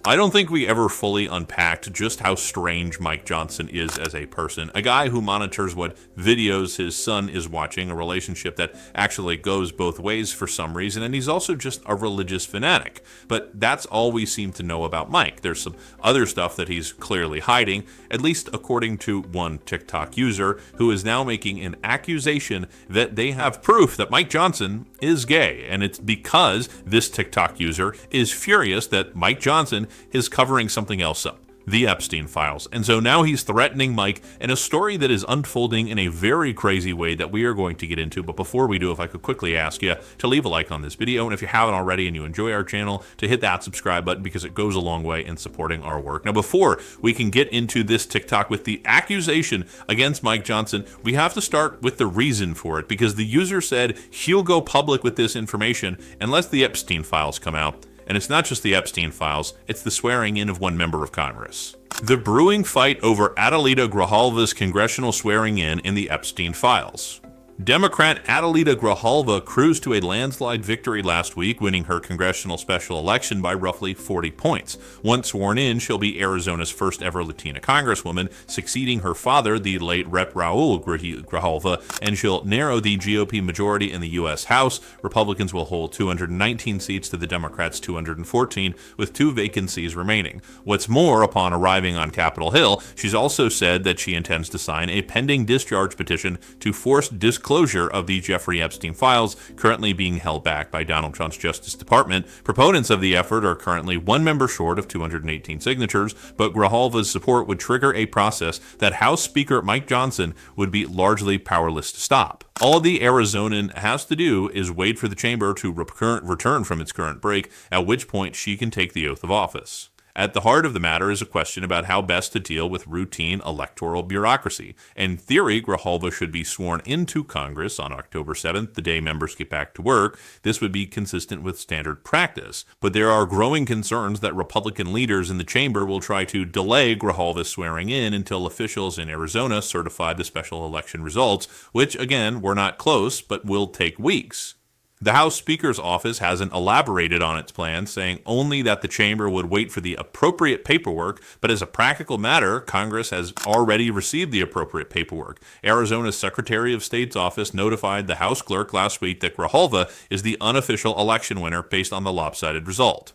I don't think we ever fully unpacked just how strange Mike Johnson is as a person. A guy who monitors what videos his son is watching, a relationship that actually goes both ways for some reason, and he's also just a religious fanatic. But that's all we seem to know about Mike. There's some other stuff that he's clearly hiding, at least according to one TikTok user who is now making an accusation that they have proof that Mike Johnson is gay. And it's because this TikTok user is furious that Mike Johnson is covering something else up, the Epstein files. And so now he's threatening Mike in a story that is unfolding in a very crazy way that we are going to get into. But before we do, if I could quickly ask you to leave a like on this video, and if you haven't already and you enjoy our channel, to hit that subscribe button because it goes a long way in supporting our work. Now, before we can get into this TikTok with the accusation against Mike Johnson, we have to start with the reason for it, because the user said he'll go public with this information unless the Epstein files come out. And it's not just the Epstein files, it's the swearing in of one member of Congress. The brewing fight over Adelita Grijalva's congressional swearing in the Epstein files. Democrat Adelita Grijalva cruised to a landslide victory last week, winning her congressional special election by roughly 40 points. Once sworn in, she'll be Arizona's first ever Latina congresswoman, succeeding her father, the late Rep. Raul Grijalva, and she'll narrow the GOP majority in the U.S. House. Republicans will hold 219 seats to the Democrats' 214, with 2 vacancies remaining. What's more, upon arriving on Capitol Hill, she's also said that she intends to sign a pending discharge petition to force disclosure of the Jeffrey Epstein files, currently being held back by Donald Trump's Justice Department. Proponents of the effort are currently 1 member short of 218 signatures, but Grijalva's support would trigger a process that House Speaker Mike Johnson would be largely powerless to stop. All the Arizonan has to do is wait for the chamber to return from its current break, at which point she can take the oath of office. At the heart of the matter is a question about how best to deal with routine electoral bureaucracy. In theory, Grijalva should be sworn into Congress on October 7th, the day members get back to work. This would be consistent with standard practice. But there are growing concerns that Republican leaders in the chamber will try to delay Grijalva's swearing in until officials in Arizona certify the special election results, which, again, were not close, but will take weeks. The House Speaker's office hasn't elaborated on its plan, saying only that the chamber would wait for the appropriate paperwork, but as a practical matter, Congress has already received the appropriate paperwork. Arizona's Secretary of State's office notified the House clerk last week that Grijalva is the unofficial election winner based on the lopsided result.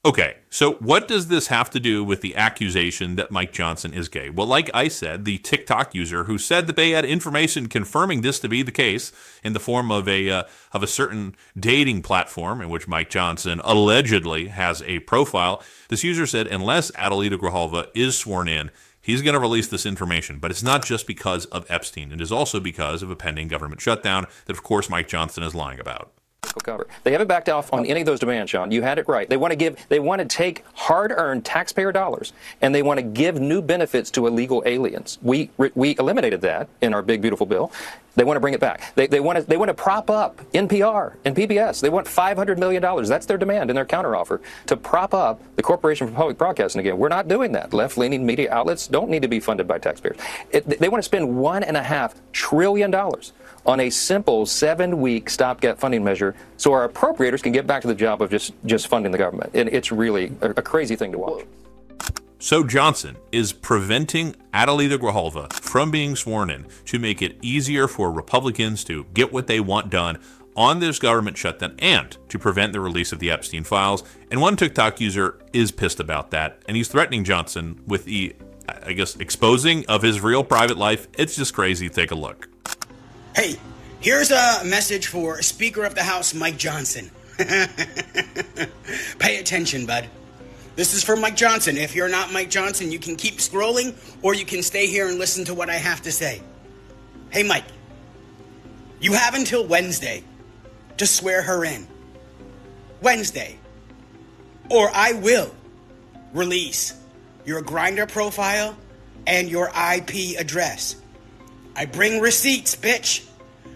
Okay, so what does this have to do with the accusation that Mike Johnson is gay? Well, like I said, the TikTok user who said that they had information confirming this to be the case in the form of a certain dating platform in which Mike Johnson allegedly has a profile, this user said unless Adelita Grijalva is sworn in, he's going to release this information. But it's not just because of Epstein. It is also because of a pending government shutdown that, of course, Mike Johnson is lying about. Cover. They haven't backed off on any of those demands, Sean. You had it right. They want to take hard-earned taxpayer dollars and they want to give new benefits to illegal aliens. We eliminated that in our big beautiful bill. They want to bring it back. They want to prop up NPR and PBS. They want $500 million. That's their demand in their counteroffer, to prop up the Corporation for Public Broadcasting again. We're not doing that. Left-leaning media outlets don't need to be funded by taxpayers. They want to spend $1.5 trillion on a simple 7-week stopgap funding measure so our appropriators can get back to the job of just funding the government. And it's really a crazy thing to watch. So Johnson is preventing Adelita Grijalva from being sworn in to make it easier for Republicans to get what they want done on this government shutdown and to prevent the release of the Epstein files. And one TikTok user is pissed about that, and he's threatening Johnson with the, I guess, exposing of his real private life. It's just crazy. Take a look. Hey, here's a message for Speaker of the House, Mike Johnson. Pay attention, bud. This is for Mike Johnson. If you're not Mike Johnson, you can keep scrolling or you can stay here and listen to what I have to say. Hey, Mike, you have until Wednesday to swear her in. Wednesday. Or I will release your Grindr profile and your IP address. I bring receipts, bitch.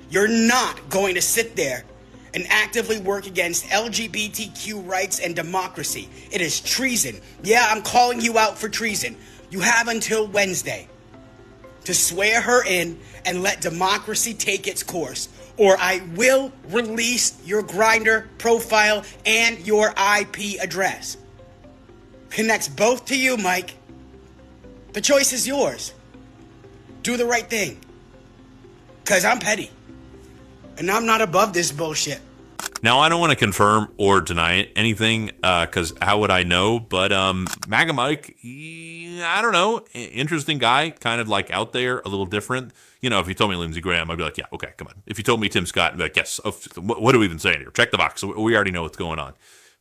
You're not going to sit there and actively work against LGBTQ rights and democracy. It is treason. Yeah, I'm calling you out for treason. You have until Wednesday to swear her in and let democracy take its course. or I will release your Grindr profile and your IP address. Connects both to you, Mike. The choice is yours. Do the right thing. Because I'm petty. And I'm not above this bullshit. Now, I don't want to confirm or deny anything, because how would I know? But MAGA Mike, I don't know. Interesting guy, kind of like out there, a little different. You know, if you told me Lindsey Graham, I'd be like, yeah, okay, come on. If you told me Tim Scott, I'd be like, yes. What are we even saying here? Check the box. We already know what's going on.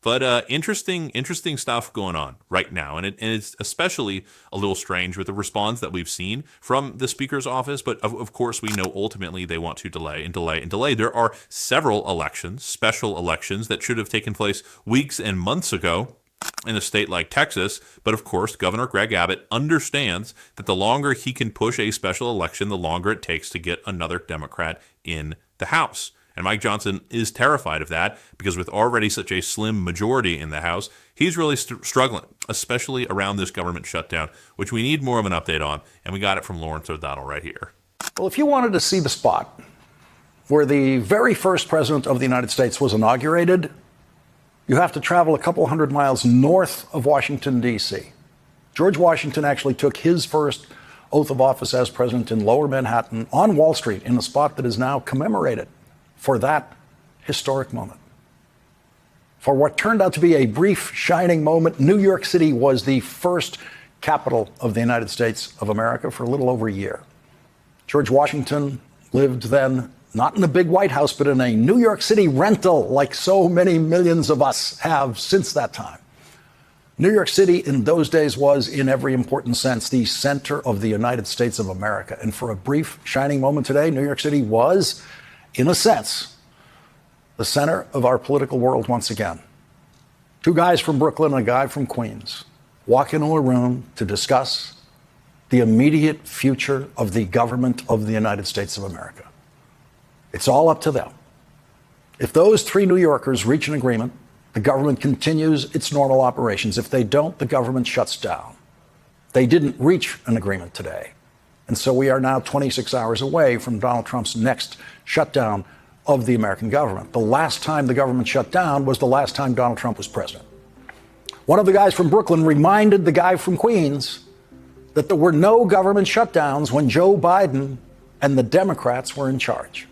But interesting stuff going on right now. And it's especially a little strange with the response that we've seen from the Speaker's office. But of course, we know ultimately they want to delay and delay and delay. There are several elections, special elections, that should have taken place weeks and months ago in a state like Texas. But of course, Governor Greg Abbott understands that the longer he can push a special election, the longer it takes to get another Democrat in the House. And Mike Johnson is terrified of that because with already such a slim majority in the House, he's really struggling, especially around this government shutdown, which we need more of an update on. And we got it from Lawrence O'Donnell right here. Well, if you wanted to see the spot where the very first president of the United States was inaugurated, you have to travel a couple hundred miles north of Washington, D.C. George Washington actually took his first oath of office as president in Lower Manhattan on Wall Street in a spot that is now commemorated for that historic moment. For what turned out to be a brief, shining moment, New York City was the first capital of the United States of America for a little over a year. George Washington lived then not in a big White House, but in a New York City rental like so many millions of us have since that time. New York City in those days was, in every important sense, the center of the United States of America. And for a brief, shining moment today, New York City was, in a sense, the center of our political world once again. Two guys from Brooklyn and a guy from Queens walk into a room to discuss the immediate future of the government of the United States of America. It's all up to them. If those three New Yorkers reach an agreement, the government continues its normal operations. If they don't, the government shuts down. They didn't reach an agreement today. And so we are now 26 hours away from Donald Trump's next shutdown of the American government. The last time the government shut down was the last time Donald Trump was president. One of the guys from Brooklyn reminded the guy from Queens that there were no government shutdowns when Joe Biden and the Democrats were in charge.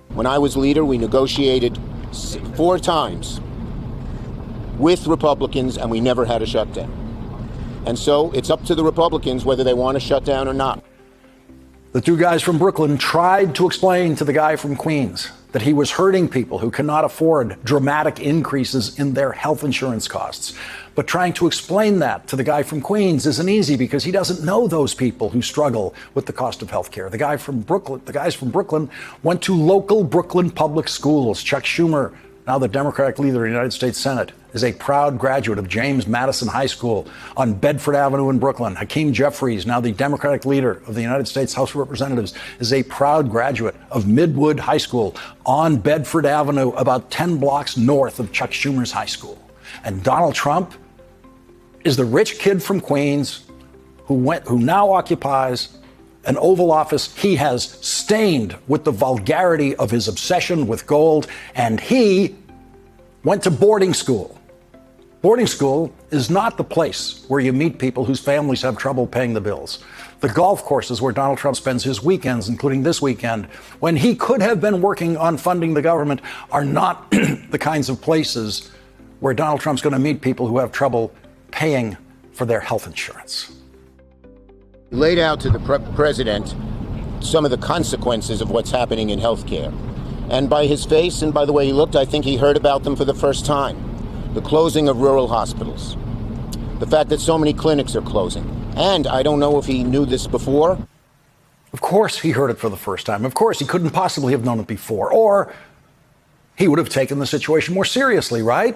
When I was leader, we negotiated 4 times with Republicans, and we never had a shutdown. And so it's up to the Republicans whether they want to shut down or not. The two guys from Brooklyn tried to explain to the guy from Queens that he was hurting people who cannot afford dramatic increases in their health insurance costs. But trying to explain that to the guy from Queens isn't easy because he doesn't know those people who struggle with the cost of health care. The guys from Brooklyn went to local Brooklyn public schools. Chuck Schumer, now the Democratic leader of the United States Senate, is a proud graduate of James Madison High School on Bedford Avenue in Brooklyn. Hakeem Jeffries, now the Democratic leader of the United States House of Representatives, is a proud graduate of Midwood High School on Bedford Avenue, about 10 blocks north of Chuck Schumer's high school. And Donald Trump is the rich kid from Queens who now occupies an Oval Office he has stained with the vulgarity of his obsession with gold, and he went to boarding school. Boarding school is not the place where you meet people whose families have trouble paying the bills. The golf courses where Donald Trump spends his weekends, including this weekend, when he could have been working on funding the government, are not the kinds of places where Donald Trump's going to meet people who have trouble paying for their health insurance. He laid out to the president some of the consequences of what's happening in healthcare. And by his face and by the way he looked, I think he heard about them for the first time. The closing of rural hospitals. The fact that so many clinics are closing. And I don't know if he knew this before. Of course he heard it for the first time. Of course he couldn't possibly have known it before. Or he would have taken the situation more seriously, right?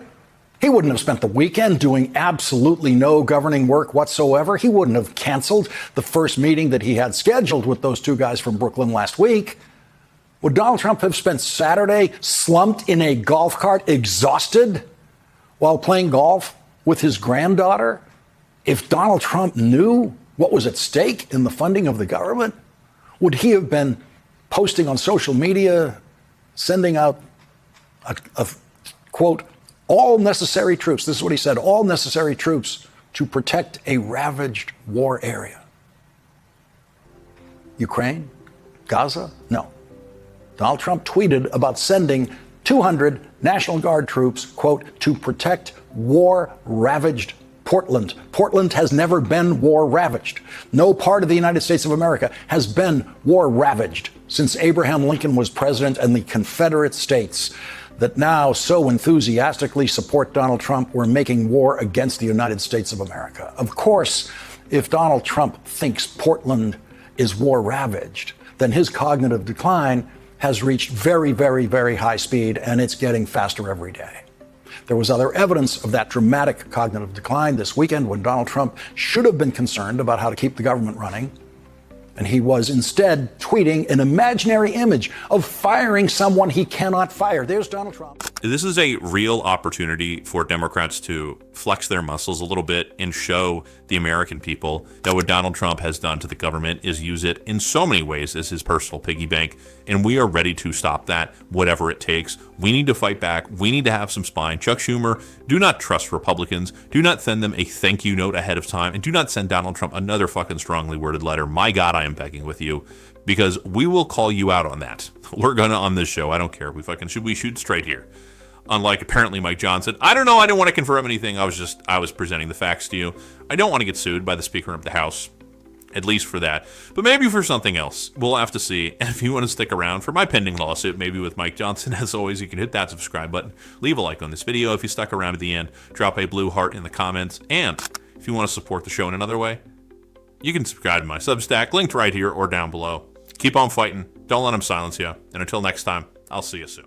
He wouldn't have spent the weekend doing absolutely no governing work whatsoever. He wouldn't have canceled the first meeting that he had scheduled with those two guys from Brooklyn last week. Would Donald Trump have spent Saturday slumped in a golf cart, exhausted, while playing golf with his granddaughter? If Donald Trump knew what was at stake in the funding of the government, would he have been posting on social media, sending out a quote, all necessary troops. This is what he said, all necessary troops to protect a ravaged war area. Ukraine? Gaza? No. Donald Trump tweeted about sending 200 National Guard troops, quote, to protect war-ravaged Portland. Portland has never been war-ravaged. No part of the United States of America has been war-ravaged since Abraham Lincoln was president, and the Confederate States that now so enthusiastically support Donald Trump were making war against the United States of America. Of course, if Donald Trump thinks Portland is war-ravaged, then his cognitive decline has reached very, very, very high speed, and it's getting faster every day. There was other evidence of that dramatic cognitive decline this weekend when Donald Trump should have been concerned about how to keep the government running, and he was instead tweeting an imaginary image of firing someone he cannot fire. There's Donald Trump. This is a real opportunity for Democrats to flex their muscles a little bit and show the American people that what Donald Trump has done to the government is use it in so many ways as his personal piggy bank. And we are ready to stop that, whatever it takes. We need to fight back. We need to have some spine. Chuck Schumer, do not trust Republicans. Do not send them a thank you note ahead of time. And do not send Donald Trump another fucking strongly worded letter. My God, I am begging with you, because we will call you out on that. We're gonna on this show. I don't care. We shoot straight here. Unlike apparently Mike Johnson. I don't know. I didn't want to confirm anything. I was presenting the facts to you. I don't want to get sued by the Speaker of the House, at least for that. But maybe for something else. We'll have to see. And if you want to stick around for my pending lawsuit, maybe with Mike Johnson, as always, you can hit that subscribe button. Leave a like on this video if you stuck around to the end. Drop a blue heart in the comments. And if you want to support the show in another way, you can subscribe to my Substack, linked right here or down below. Keep on fighting. Don't let them silence you. And until next time, I'll see you soon.